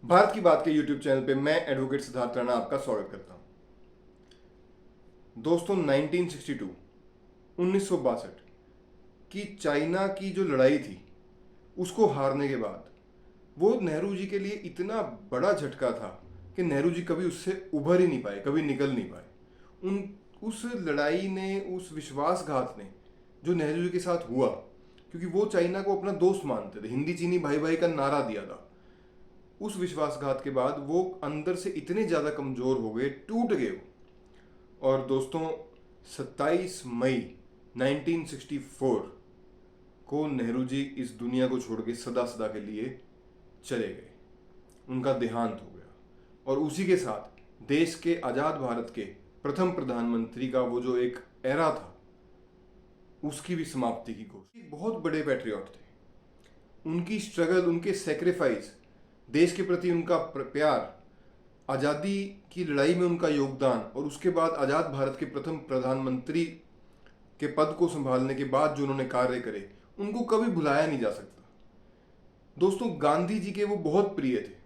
भारत की बात के यूट्यूब चैनल पे मैं एडवोकेट सिद्धार्थ राणा आपका स्वागत करता हूं। दोस्तों 1962 1962 की चाइना की जो लड़ाई थी उसको हारने के बाद वो नेहरू जी के लिए इतना बड़ा झटका था कि नेहरू जी कभी उससे उभर ही नहीं पाए, कभी निकल नहीं पाए। उन उस लड़ाई ने, उस विश्वासघात ने जो नेहरू जी के साथ हुआ, क्योंकि वो चाइना को अपना दोस्त मानते थे, हिंदी चीनी भाई भाई का नारा दिया था, उस विश्वासघात के बाद वो अंदर से इतने ज़्यादा कमज़ोर हो गए, टूट गए और दोस्तों 27 मई 1964 को नेहरू जी इस दुनिया को छोड़ के सदा सदा के लिए चले गए। उनका देहांत हो गया और उसी के साथ देश के आज़ाद भारत के प्रथम प्रधानमंत्री का वो जो एक एरा था उसकी भी समाप्ति की घोषणा। बहुत बड़े पैट्रियट थे, उनकी स्ट्रगल, उनके सेक्रीफाइस, देश के प्रति उनका प्यार, आज़ादी की लड़ाई में उनका योगदान और उसके बाद आज़ाद भारत के प्रथम प्रधानमंत्री के पद को संभालने के बाद जो उन्होंने कार्य करे, उनको कभी भुलाया नहीं जा सकता। दोस्तों गांधी जी के वो बहुत प्रिय थे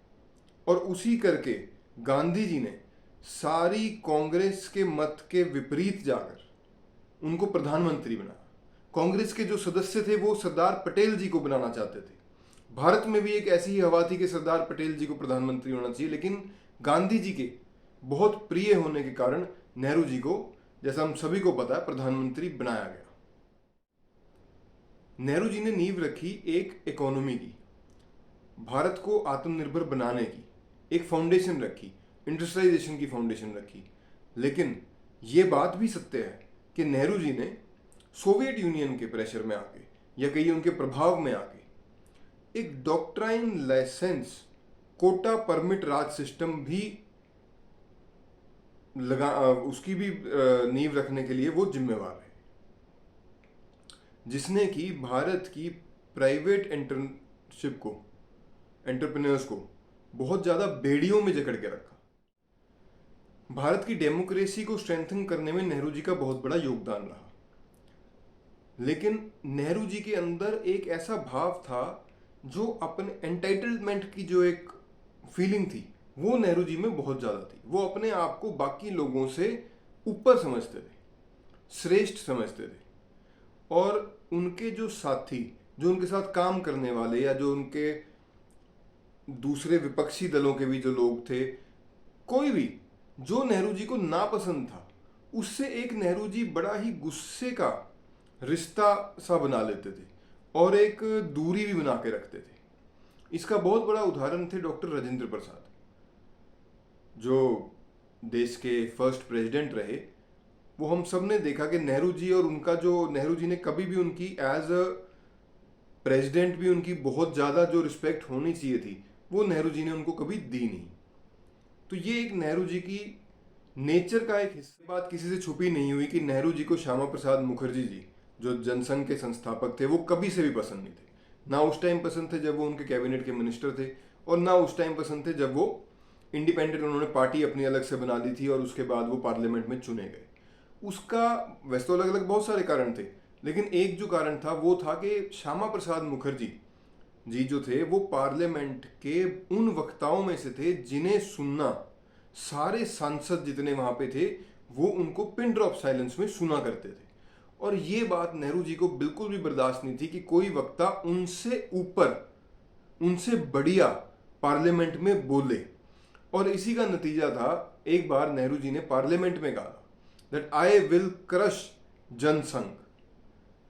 और उसी करके गांधी जी ने सारी कांग्रेस के मत के विपरीत जाकर उनको प्रधानमंत्री बनाया। कांग्रेस के जो सदस्य थे वो सरदार पटेल जी को बनाना चाहते थे। भारत में भी एक ऐसी ही हवा थी कि सरदार पटेल जी को प्रधानमंत्री होना चाहिए, लेकिन गांधी जी के बहुत प्रिय होने के कारण नेहरू जी को, जैसा हम सभी को पता है, प्रधानमंत्री बनाया गया। नेहरू जी ने नींव रखी एक इकोनॉमी की, भारत को आत्मनिर्भर बनाने की एक फाउंडेशन रखी, इंडस्ट्रियलाइजेशन की फाउंडेशन रखी। लेकिन ये बात भी सत्य है कि नेहरू जी ने सोवियत यूनियन के प्रेशर में आके या कहीं उनके प्रभाव में आके एक डॉक्ट्राइन लाइसेंस कोटा परमिट राज सिस्टम भी लगा, उसकी भी नींव रखने के लिए वो जिम्मेवार है, जिसने कि भारत की प्राइवेट एंटरशिप को, एंटरप्रेन्योर्स को बहुत ज़्यादा बेड़ियों में जकड़ के रखा। भारत की डेमोक्रेसी को स्ट्रेंथन करने में नेहरू जी का बहुत बड़ा योगदान रहा। लेकिन नेहरू जी के अंदर एक ऐसा भाव था जो अपने एंटाइटलमेंट की जो एक फीलिंग थी वो नेहरू जी में बहुत ज़्यादा थी। वो अपने आप को बाकी लोगों से ऊपर समझते थे, श्रेष्ठ समझते थे। और उनके जो साथी, जो उनके साथ काम करने वाले या जो उनके दूसरे विपक्षी दलों के भी जो लोग थे, कोई भी जो नेहरू जी को नापसंद था, उससे एक नेहरू जी बड़ा ही गुस्से का रिश्ता सा बना लेते थे और एक दूरी भी बना के रखते थे। इसका बहुत बड़ा उदाहरण थे डॉक्टर राजेंद्र प्रसाद, जो देश के फर्स्ट प्रेसिडेंट रहे। वो हम सब ने देखा कि नेहरू जी और उनका जो, नेहरू जी ने कभी भी उनकी एज अ प्रेसिडेंट भी उनकी बहुत ज़्यादा जो रिस्पेक्ट होनी चाहिए थी वो नेहरू जी ने उनको कभी दी नहीं। तो ये एक नेहरू जी की नेचर का एक हिस्सा। बात किसी से छुपी नहीं हुई कि नेहरू जी को श्यामा प्रसाद मुखर्जी जी, जो जनसंघ के संस्थापक थे, वो कभी से भी पसंद नहीं थे। ना उस टाइम पसंद थे जब वो उनके कैबिनेट के मिनिस्टर थे, और ना उस टाइम पसंद थे जब वो इंडिपेंडेंट, उन्होंने पार्टी अपनी अलग से बना ली थी और उसके बाद वो पार्लियामेंट में चुने गए। उसका वैसे तो अलग अलग बहुत सारे कारण थे, लेकिन एक जो कारण था वो था कि श्यामा प्रसाद मुखर्जी जी जो थे वो पार्लियामेंट के उन वक्ताओं में से थे जिन्हें सुनना सारे सांसद जितने वहां पे थे वो उनको पिन ड्रॉप साइलेंस में सुना करते थे। और ये बात नेहरू जी को बिल्कुल भी बर्दाश्त नहीं थी कि कोई वक्ता उनसे ऊपर, उनसे बढ़िया पार्लियामेंट में बोले। और इसी का नतीजा था, एक बार नेहरू जी ने पार्लियामेंट में कहा that I will crush Jana Sangh,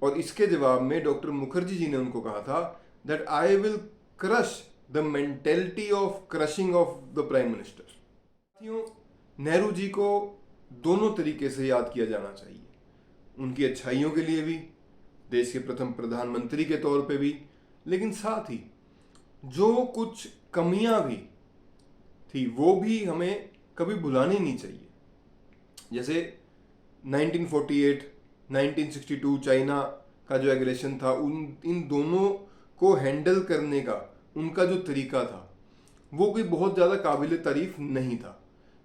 और इसके जवाब में डॉक्टर मुखर्जी जी ने उनको कहा था that I will crush the mentality of crushing of the prime minister. साथियों, नेहरू जी को दोनों तरीके से याद किया जाना चाहिए, उनकी अच्छाइयों के लिए भी, देश के प्रथम प्रधानमंत्री के तौर पे भी, लेकिन साथ ही जो कुछ कमियां भी थी वो भी हमें कभी भुलानी नहीं चाहिए। जैसे 1948, 1962 चाइना का जो एग्रेशन था, उन इन दोनों को हैंडल करने का उनका जो तरीका था वो कोई बहुत ज़्यादा काबिल तारीफ नहीं था।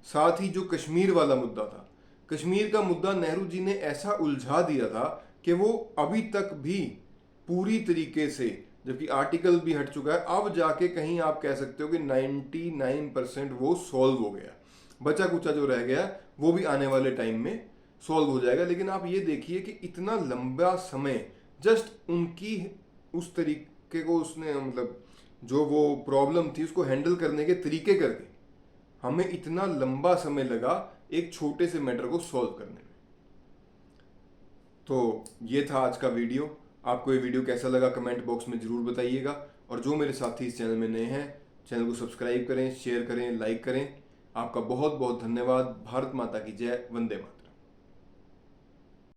साथ ही जो कश्मीर वाला मुद्दा था, कश्मीर का मुद्दा नेहरू जी ने ऐसा उलझा दिया था कि वो अभी तक भी पूरी तरीके से जबकि आर्टिकल भी हट चुका है, अब जाके कहीं आप कह सकते हो कि 99% वो सॉल्व हो गया। बचा कुचा जो रह गया वो भी आने वाले टाइम में सॉल्व हो जाएगा। लेकिन आप ये देखिए कि इतना लंबा समय जस्ट उनकी उस तरीके को उसने मतलब जो वो प्रॉब्लम थी उसको हैंडल करने के तरीके करके हमें इतना लंबा समय लगा एक छोटे से मैटर को सॉल्व करने में। तो ये था आज का वीडियो। आपको ये वीडियो कैसा लगा कमेंट बॉक्स में ज़रूर बताइएगा। और जो मेरे साथी इस चैनल में नए हैं, चैनल को सब्सक्राइब करें, शेयर करें, लाइक करें। आपका बहुत बहुत धन्यवाद। भारत माता की जय। वंदे मातरम।